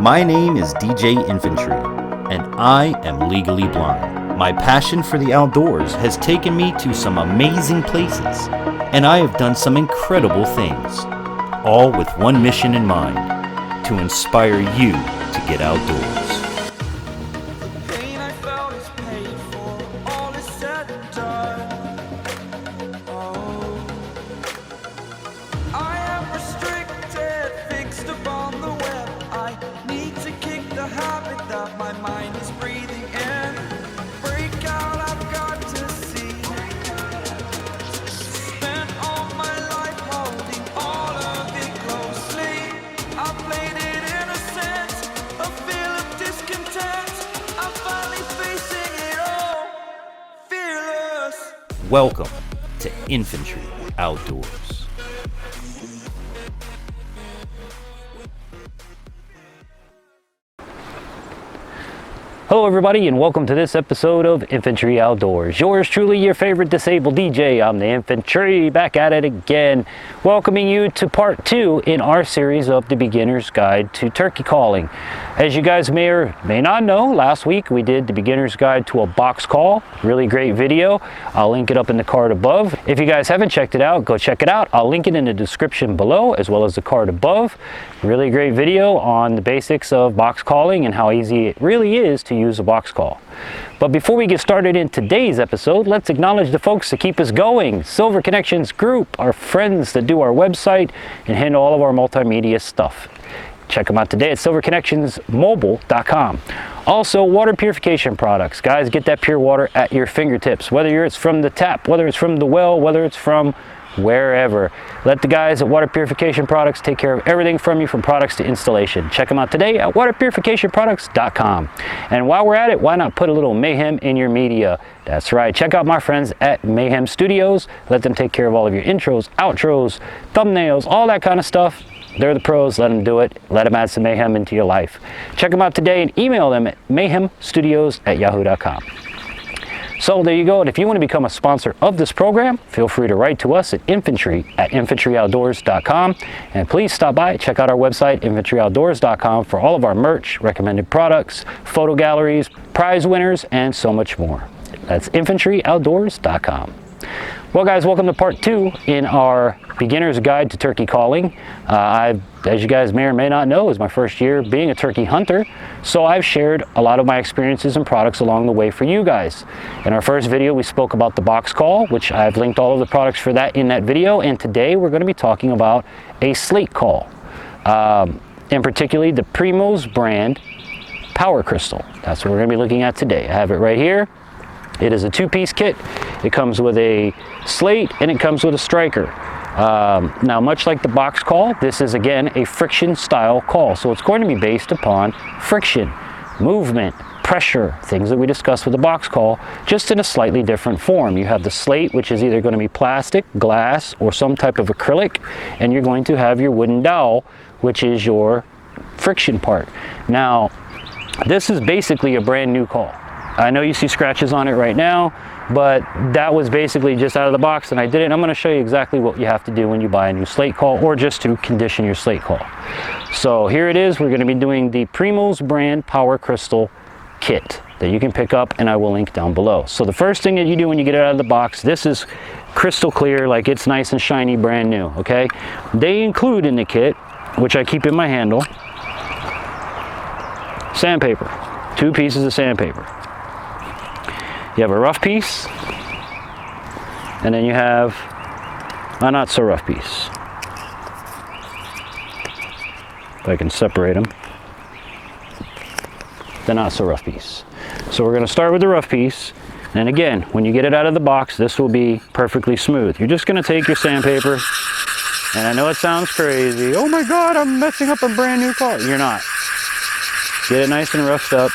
My name is DJ Infantry, and I am legally blind. My passion for the outdoors has taken me to some amazing places, and I have done some incredible things, all with one mission in mind: to inspire you to get outdoors. Welcome to Infantry Outdoors. Hello everybody, and welcome to this episode of Infantry Outdoors. Yours truly, your favorite disabled DJ. I'm the Infantry, back at it again, welcoming you to part 2 in our series of the Beginner's Guide to Turkey Calling. As you guys may or may not know, last week we did the Beginner's Guide to a Box Call. Really great video. I'll link it up in the card above. If you guys haven't checked it out, go check it out. I'll link it in the description below as well as the card above. Really great video on the basics of box calling and how easy it really is to use a box call. But before we get started in today's episode, let's acknowledge the folks that keep us going. Silver Connections Group, our friends that do our website and handle all of our multimedia stuff. Check them out today at silverconnectionsmobile.com. Also, water purification products. Guys, get that pure water at your fingertips, whether it's from the tap, whether it's from the well, whether it's from wherever. Let the guys at Water Purification Products take care of everything from you, from products to installation. Check them out today at waterpurificationproducts.com. And while we're at it, why not put a little mayhem in your media? That's right, check out my friends at Mayhem Studios. Let them take care of all of your intros, outros, thumbnails, all that kind of stuff. They're the pros. Let them do it. Let them add some mayhem into your life. Check them out today and email them at mayhemstudios@yahoo.com. So there you go. And if you want to become a sponsor of this program, feel free to write to us at infantryoutdoors.com. And please stop by, check out our website, infantryoutdoors.com, for all of our merch, recommended products, photo galleries, prize winners, and so much more. That's infantryoutdoors.com. Well guys, welcome to part 2 in our Beginner's Guide to Turkey Calling. As you guys may or may not know, is my first year being a turkey hunter, so I've shared a lot of my experiences and products along the way for you guys. In our first video, we spoke about the box call, which I've linked all of the products for that in that video, and today we're going to be talking about a Slate call, and particularly the Primos brand Power Crystal. That's what we're going to be looking at today. I have it right here. It is a 2-piece kit. It comes with a Slate and it comes with a striker. Now, much like the box call, this is again a friction style call. So it's going to be based upon friction, movement, pressure, things that we discussed with the box call, just in a slightly different form. You have the Slate, which is either going to be plastic, glass, or some type of acrylic, and you're going to have your wooden dowel, which is your friction part. Now, this is basically a brand new call. I know you see scratches on it right now, but that was basically just out of the box, and I did it. And I'm going to show you exactly what you have to do when you buy a new Slate call, or just to condition your Slate call. So here it is. We're going to be doing the Primos brand Power Crystal kit that you can pick up, and I will link down below. So the first thing that you do when you get it out of the box, this is crystal clear, like it's nice and shiny, brand new, okay? They include in the kit, which I keep in my handle, sandpaper, 2 pieces of sandpaper. You have a rough piece, and then you have a not so rough piece. If I can separate them. The not so rough piece. So we're going to start with the rough piece, and again, when you get it out of the box, this will be perfectly smooth. You're just going to take your sandpaper, and I know it sounds crazy. Oh my God, I'm messing up a brand new car. You're not. Get it nice and roughed up.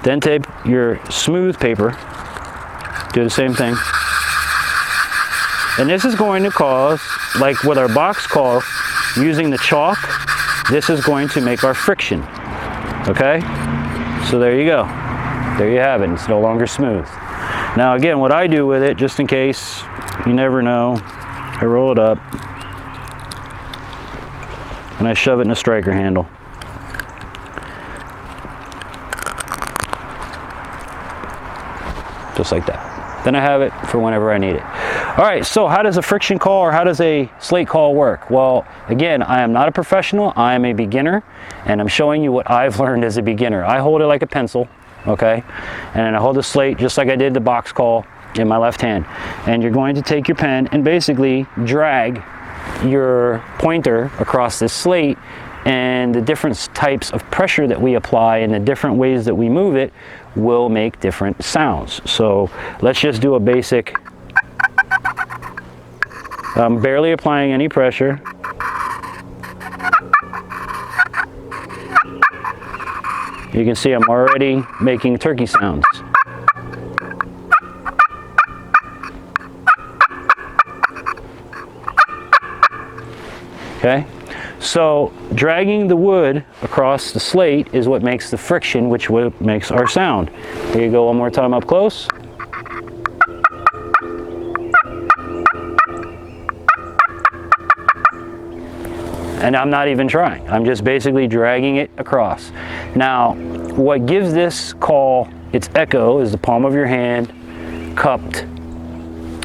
Then take your smooth paper, do the same thing. And this is going to cause, like with our box call, using the chalk, this is going to make our friction, okay? So there you go. There you have it. It's no longer smooth. Now again, what I do with it, just in case, you never know, I roll it up. and I shove it in a striker handle. Just like that. Then I have it for whenever I need it. All right, so how does a friction call or how does a slate call work? Well, again, I am not a professional, I am a beginner, and I'm showing you what I've learned as a beginner. I hold it like a pencil, okay? And then I hold the slate just like I did the box call in my left hand. And you're going to take your pen and basically drag your pointer across this slate, and the different types of pressure that we apply and the different ways that we move it will make different sounds. So let's just do a basic, I'm barely applying any pressure. You can see I'm already making turkey sounds. Okay, so dragging the wood across the slate is what makes the friction, which makes our sound. Here you go one more time up close. And I'm not even trying. I'm just basically dragging it across. Now, what gives this call its echo is the palm of your hand cupped.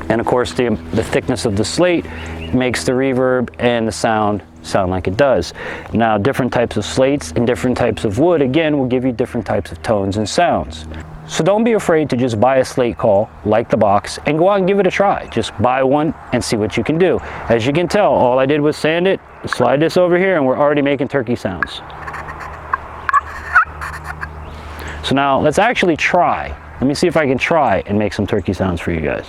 And of course, the thickness of the slate makes the reverb and the sound like it does. Now, different types of slates and different types of wood, again, will give you different types of tones and sounds. So don't be afraid to just buy a slate call like the box and go out and give it a try. Just buy one and see what you can do. As you can tell, all I did was sand it, slide this over here, and we're already making turkey sounds. So now let's actually try. Let me see if I can try and make some turkey sounds for you guys.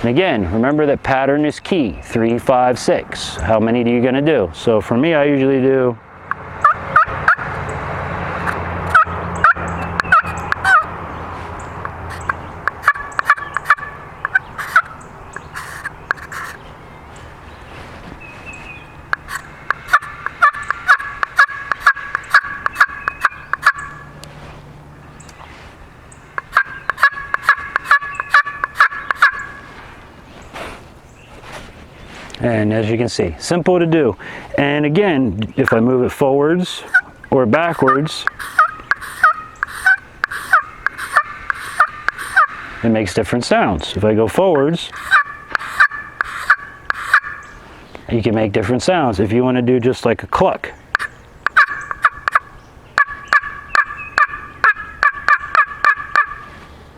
And again, remember that pattern is key. 3, 5, 6. How many are you going to do? So for me, I usually do . And as you can see, simple to do. And again, if I move it forwards or backwards, it makes different sounds. If I go forwards, you can make different sounds. If you want to do just like a cluck,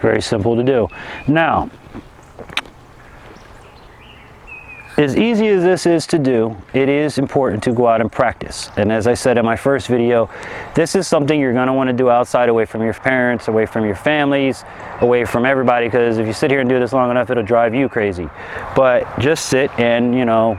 very simple to do. Now, as easy as this is to do, it is important to go out and practice. And as I said in my first video, this is something you're going to want to do outside, away from your parents, away from your families, away from everybody, because if you sit here and do this long enough, it'll drive you crazy. But just sit and, you know,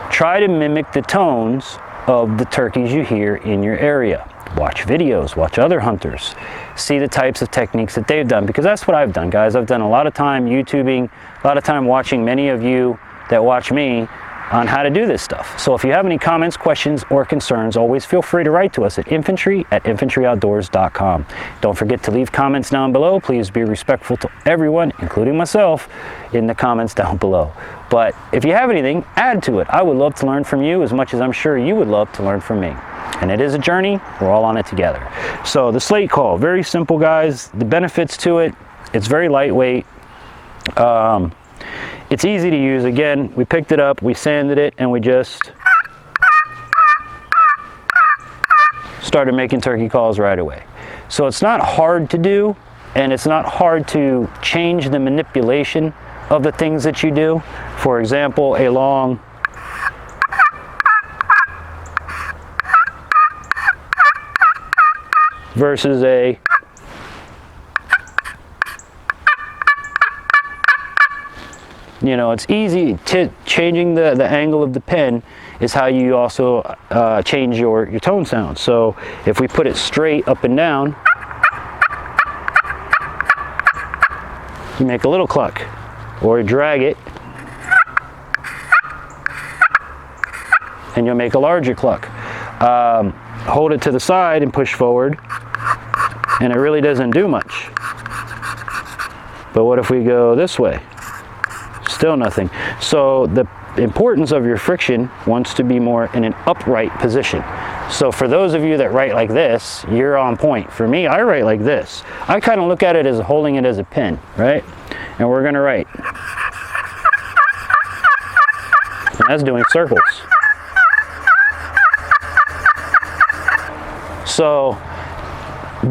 try to mimic the tones of the turkeys you hear in your area. Watch videos, watch other hunters, see the types of techniques that they've done, because that's what I've done, guys. I've done a lot of time YouTubing, a lot of time watching many of you that watch me on how to do this stuff. So if you have any comments, questions, or concerns, always feel free to write to us at infantryoutdoors.com. Don't forget to leave comments down below. Please be respectful to everyone, including myself, in the comments down below. But if you have anything, add to it. I would love to learn from you as much as I'm sure you would love to learn from me. And it is a journey. We're all on it together. So the slate call, very simple, guys. The benefits to it, it's very lightweight. It's easy to use. Again, we picked it up, we sanded it, and we just started making turkey calls right away. So it's not hard to do, and it's not hard to change the manipulation of the things that you do. For example, a long versus a it's easy to changing the angle of the pen is how you also change your tone sound. So if we put it straight up and down, you make a little cluck, or drag it and you'll make a larger cluck. Hold it to the side and push forward, and it really doesn't do much. But what if we go this way? Still nothing. So the importance of your friction wants to be more in an upright position. So for those of you that write like this, you're on point. For me, I write like this. I kind of look at it as holding it as a pen, right? And we're gonna write. And that's doing circles. So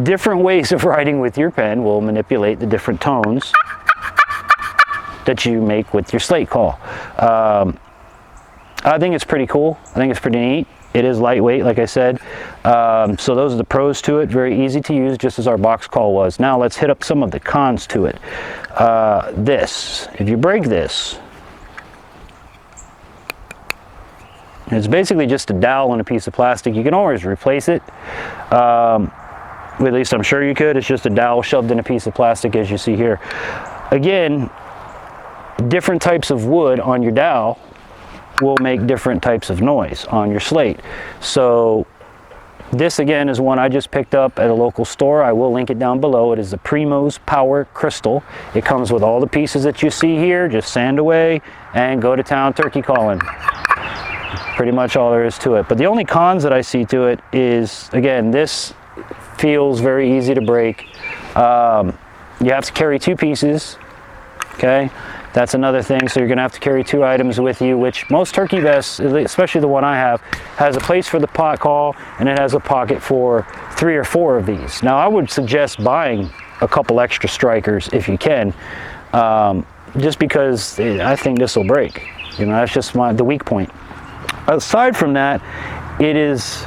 different ways of writing with your pen will manipulate the different tones that you make with your slate call. I think it's pretty cool. I think it's pretty neat. It is lightweight, like I said. So those are the pros to it. Very easy to use, just as our box call was. Now let's hit up some of the cons to it. This, if you break this, it's basically just a dowel on a piece of plastic. You can always replace it. At least I'm sure you could. It's just a dowel shoved in a piece of plastic, as you see here. Again, different types of wood on your dowel will make different types of noise on your slate. So this again is one I just picked up at a local store. I will link it down below. It is the Primos Power Crystal. It comes with all the pieces that you see here. Just sand away and go to town turkey calling. Pretty much all there is to it. But the only cons that I see to it is, again, this feels very easy to break. You have to carry two pieces, okay? That's another thing. So you're gonna have to carry two items with you, which most turkey vests, especially the one I have, has a place for the pot call, and it has a pocket for 3 or 4 of these. Now I would suggest buying a couple extra strikers if you can, just because I think this will break. You know, that's just the weak point. Aside from that, it is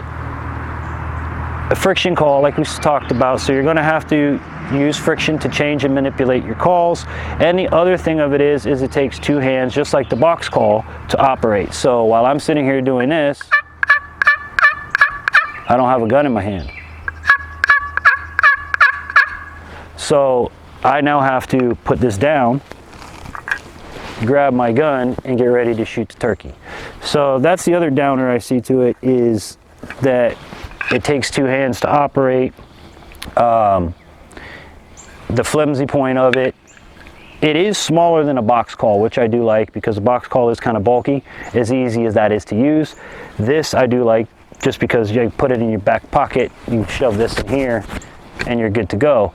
a friction call like we talked about, so you're going to have to use friction to change and manipulate your calls. And the other thing of it is it takes 2 hands, just like the box call, to operate. So while I'm sitting here doing this, I don't have a gun in my hand. So I now have to put this down, grab my gun, and get ready to shoot the turkey. So that's the other downer I see to it, is that it takes 2 hands to operate. The flimsy point of it, it is smaller than a box call, which I do like, because a box call is kind of bulky, as easy as that is to use. This I do like, just because you put it in your back pocket, you shove this in here, and you're good to go.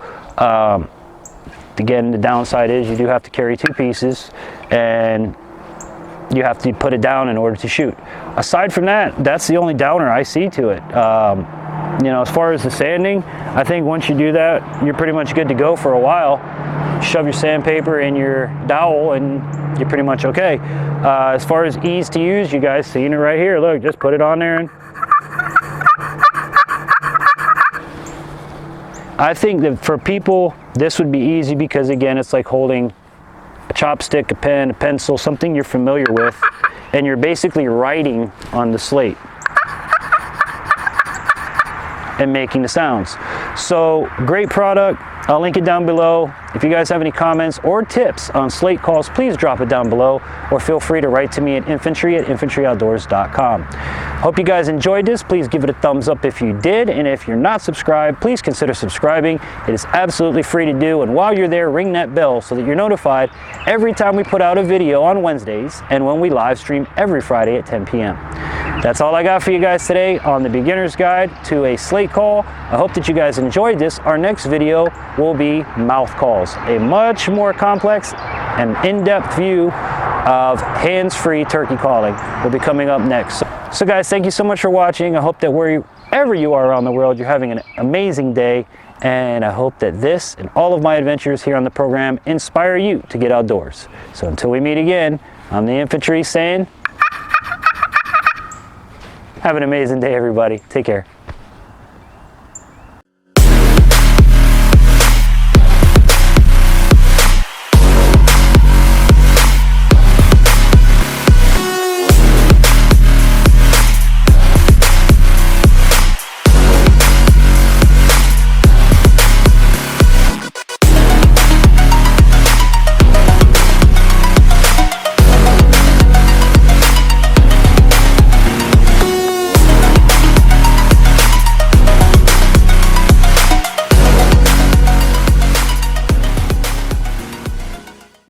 Again, the downside is you do have to carry 2 pieces, and you have to put it down in order to shoot. Aside from that, that's the only downer I see to it. You know, as far as the sanding, I think once you do that, you're pretty much good to go for a while. Shove your sandpaper in your dowel and you're pretty much okay. As far as ease to use, you guys seen it right here. Look, just put it on there, and I think that for people, this would be easy, because again, it's like holding a chopstick, a pen, a pencil, something you're familiar with, and you're basically writing on the slate and making the sounds. So great product. I'll link it down below. If you guys have any comments or tips on slate calls, please drop it down below, or feel free to write to me at infantryoutdoors.com. Hope you guys enjoyed this. Please give it a thumbs up if you did, and if you're not subscribed, please consider subscribing. It is absolutely free to do, and while you're there, ring that bell so that you're notified every time we put out a video on Wednesdays, and when we live stream every Friday at 10 p.m. That's all I got for you guys today on the beginner's guide to a slate call. I hope that you guys enjoyed this. Our next video will be mouth calls, a much more complex and in-depth view of hands-free turkey calling will be coming up next. So guys, thank you so much for watching. I hope that wherever you are around the world, you're having an amazing day, and I hope that this and all of my adventures here on the program inspire you to get outdoors. So until we meet again, I'm the infantry saying, have an amazing day, everybody. Take care.